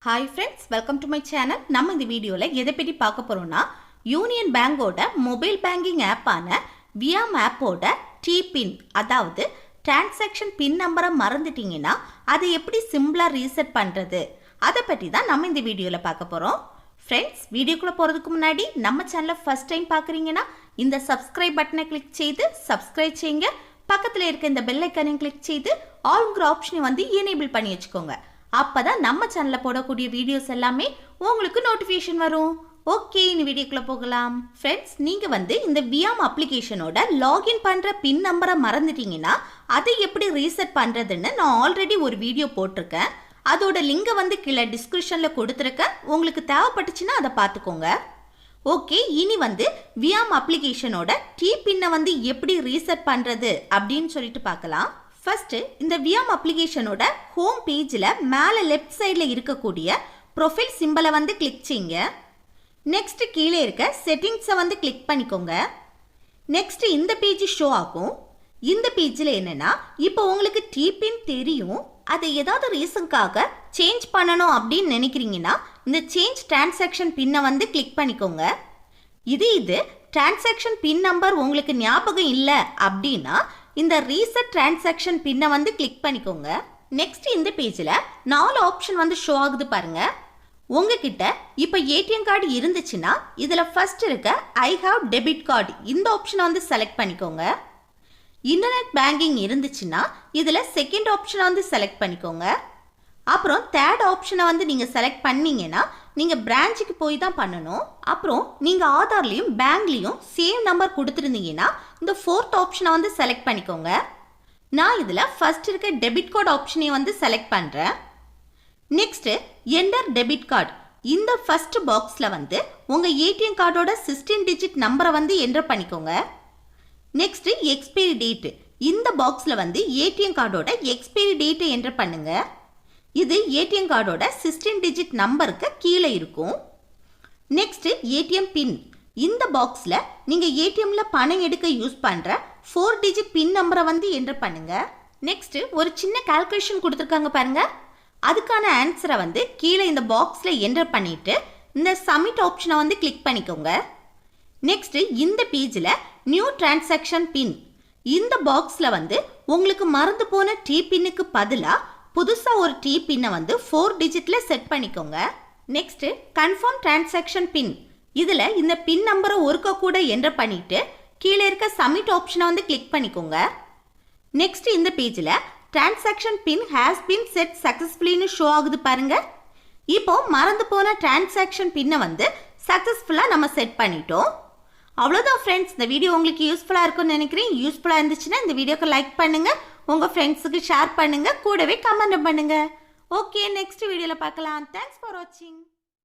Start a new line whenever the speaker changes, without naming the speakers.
Hi friends, welcome to my channel. நம்ம இந்த வீடியோல எதை பத்தி பார்க்க போறோம்னா யூனியன் பேங்கோட மொபைல் பேங்கிங் ஆப்பான வியாம் ஆப்போட T-PIN அதாவது டிரான்சாக்ஷன் பின் நம்பரை மறந்துட்டீங்கன்னா அதை எப்படி சிம்பிளா ரீசெட் பண்றது அதை பத்தி தான் நம்ம இந்த வீடியோல பார்க்க போறோம். ஃப்ரெண்ட்ஸ், வீடியோக்குள்ள போறதுக்கு முன்னாடி நம்ம சேனலை ஃபர்ஸ்ட் டைம் பார்க்குறீங்கன்னா இந்த சப்ஸ்கிரைப் பட்டனை கிளிக் செய்து சப்ஸ்கிரைப் செய்யுங்க. பக்கத்துல இருக்க இந்த பெல் ஐகானையும் கிளிக் செய்து ஆல்ங்கிற ஆப்ஷனை வந்து எனேபிள் பண்ணி வச்சுக்கோங்க. அப்பதான் நம்ம சேனல்ல போடக்கூடிய வீடியோஸ் எல்லாமே உங்களுக்கு நோட்டிஃபிகேஷன் வரும். ஓகே, இந்த வீடியோக்குள்ள போகலாம். ஃப்ரெண்ட்ஸ், நீங்க வந்து இந்த வியாம் அப்ளிகேஷனோட லாகின் பண்ற பின் நம்பரை மறந்துட்டீங்கன்னா அதை எப்படி ரீசெட் பண்றதுன்னு நான் ஆல்ரெடி ஒரு வீடியோ போட்டிருக்கேன். அதோட லிங்கை வந்து கீழே டிஸ்கிரிப்ஷன்ல கொடுத்துருக்கேன். உங்களுக்கு தேவைப்பட்டுச்சுன்னா அதை பார்த்துக்கோங்க. ஓகே, இனி வந்து வியாம் அப்ளிகேஷனோட T-PIN-ஐ வந்து எப்படி ரீசெட் பண்றது அப்படின்னு சொல்லிட்டு பார்க்கலாம். ஃபர்ஸ்ட், இந்த வியாம் அப்ளிகேஷனோட ஹோம் பேஜில் மேலே லெஃப்ட் சைடில் இருக்கக்கூடிய ப்ரொஃபைல் சிம்பிளை வந்து கிளிக் செய்யுங்க. நெக்ஸ்ட் கீழே இருக்க செட்டிங்ஸை வந்து கிளிக் பண்ணிக்கோங்க. நெக்ஸ்ட் இந்த பேஜ் ஷோ ஆகும். இந்த பேஜில் என்னன்னா, இப்போ உங்களுக்கு T-PIN தெரியும், அதை ஏதாவது ரீசனுக்காக சேஞ்ச் பண்ணணும் அப்படின்னு நினைக்கிறீங்கன்னா இந்த சேஞ்ச் டிரான்சாக்ஷன் பின்னை வந்து கிளிக் பண்ணிக்கோங்க. இது டிரான்சாக்ஷன் பின் நம்பர் உங்களுக்கு ஞாபகம் இல்லை அப்படின்னா இந்த ரீசெட் டிரான்சாக்ஷன் பின்னை வந்து கிளிக் பண்ணிக்கோங்க. நெக்ஸ்ட் இந்த பேஜில் 4 ஆப்ஷன் வந்து ஷோ ஆகுது பாருங்க. உங்ககிட்ட இப்போ ஏடிஎம் கார்டு இருந்துச்சுன்னா இதில் ஃபர்ஸ்ட் இருக்க ஐ ஹாவ் டெபிட் கார்டு இந்த ஆப்ஷனை வந்து செலக்ட் பண்ணிக்கோங்க. இன்டர்நெட் பேங்கிங் இருந்துச்சுன்னா இதில் செகண்ட் ஆப்ஷனை வந்து செலக்ட் பண்ணிக்கோங்க. அப்புறம் தேர்ட் ஆப்ஷனை வந்து நீங்கள் செலக்ட் பண்ணீங்கன்னா நீங்கள் பிரான்ச்சுக்கு போய் தான் பண்ணணும். அப்புறம் நீங்கள் ஆதார்லேயும் பேங்க்லேயும் சேம் நம்பர் கொடுத்துருந்தீங்கன்னா இந்த ஃபோர்த் ஆப்ஷனை வந்து செலக்ட் பண்ணிக்கோங்க. நான் இதில் ஃபர்ஸ்ட் இருக்க டெபிட் கார்டு ஆப்ஷனை வந்து செலக்ட் பண்ணுறேன். நெக்ஸ்ட்டு என்டர் டெபிட் கார்டு இந்த ஃபர்ஸ்ட் பாக்ஸில் வந்து உங்கள் ஏடிஎம் கார்டோட 16 டிஜிட் நம்பரை வந்து என்டர் பண்ணிக்கோங்க. நெக்ஸ்ட் எக்ஸ்பைரி டேட் இந்த பாக்ஸில் வந்து ஏடிஎம் கார்டோட எக்ஸ்பைரி டேட்டை என்டர் பண்ணுங்க. இது ஏடிஎம் கார்டோட 16 டிஜிட் நம்பருக்கு கீழே இருக்கும். நெக்ஸ்ட் ஏடிஎம் பின் இந்த பாக்ஸில் நீங்கள் ஏடிஎம்ல பணம் எடுக்க யூஸ் பண்ணுற 4 டிஜிட் பின் நம்பரை வந்து என்டர் பண்ணுங்க. நெக்ஸ்ட் ஒரு சின்ன கால்குலேஷன் கொடுத்துருக்காங்க பாருங்க. அதுக்கான ஆன்சரை வந்து கீழே இந்த பாக்ஸில் என்டர் பண்ணிட்டு இந்த சப்மிட் ஆப்ஷனை வந்து கிளிக் பண்ணிக்கோங்க. நெக்ஸ்ட் இந்த பேஜில் நியூ டிரான்சாக்ஷன் பின் இந்த பாக்ஸில் வந்து உங்களுக்கு மறந்து போன T-PIN-க்கு பதிலாக புதுசாக ஒரு T-PIN-ஐ வந்து 4 டிஜிட்டில் செட் பண்ணிக்கோங்க. நெக்ஸ்ட் கன்ஃபார்ம் டிரான்சாக்ஷன் பின் இதில் இந்த பின் நம்பரை ஒருக்க கூட என்டர் பண்ணிட்டு கீழே இருக்க சப்மிட் ஆப்ஷனை வந்து கிளிக் பண்ணிக்கோங்க. நெக்ஸ்ட் இந்த பேஜில் transaction pin has been set சக்ஸஸ்ஃபுல்லின்னு ஷோ ஆகுது பாருங்க. இப்போ மறந்து போன டிரான்சாக்ஷன் பின்னை வந்து சக்ஸஸ்ஃபுல்லாக நம்ம செட் பண்ணிட்டோம். அவ்வளோதான் ஃப்ரெண்ட்ஸ், இந்த வீடியோ உங்களுக்கு யூஸ்ஃபுல்லாக இருக்கும்னு நினைக்கிறேன். யூஸ்ஃபுல்லாக இருந்துச்சுன்னா இந்த வீடியோக்கு லைக் பண்ணுங்கள், உங்கள் ஃப்ரெண்ட்ஸுக்கு ஷேர் பண்ணுங்கள், கூடவே கமெண்ட் பண்ணுங்கள். ஓகே, நெக்ஸ்ட் வீடியோவில் பார்க்கலாம். தேங்க்ஸ் ஃபார் வாட்சிங்.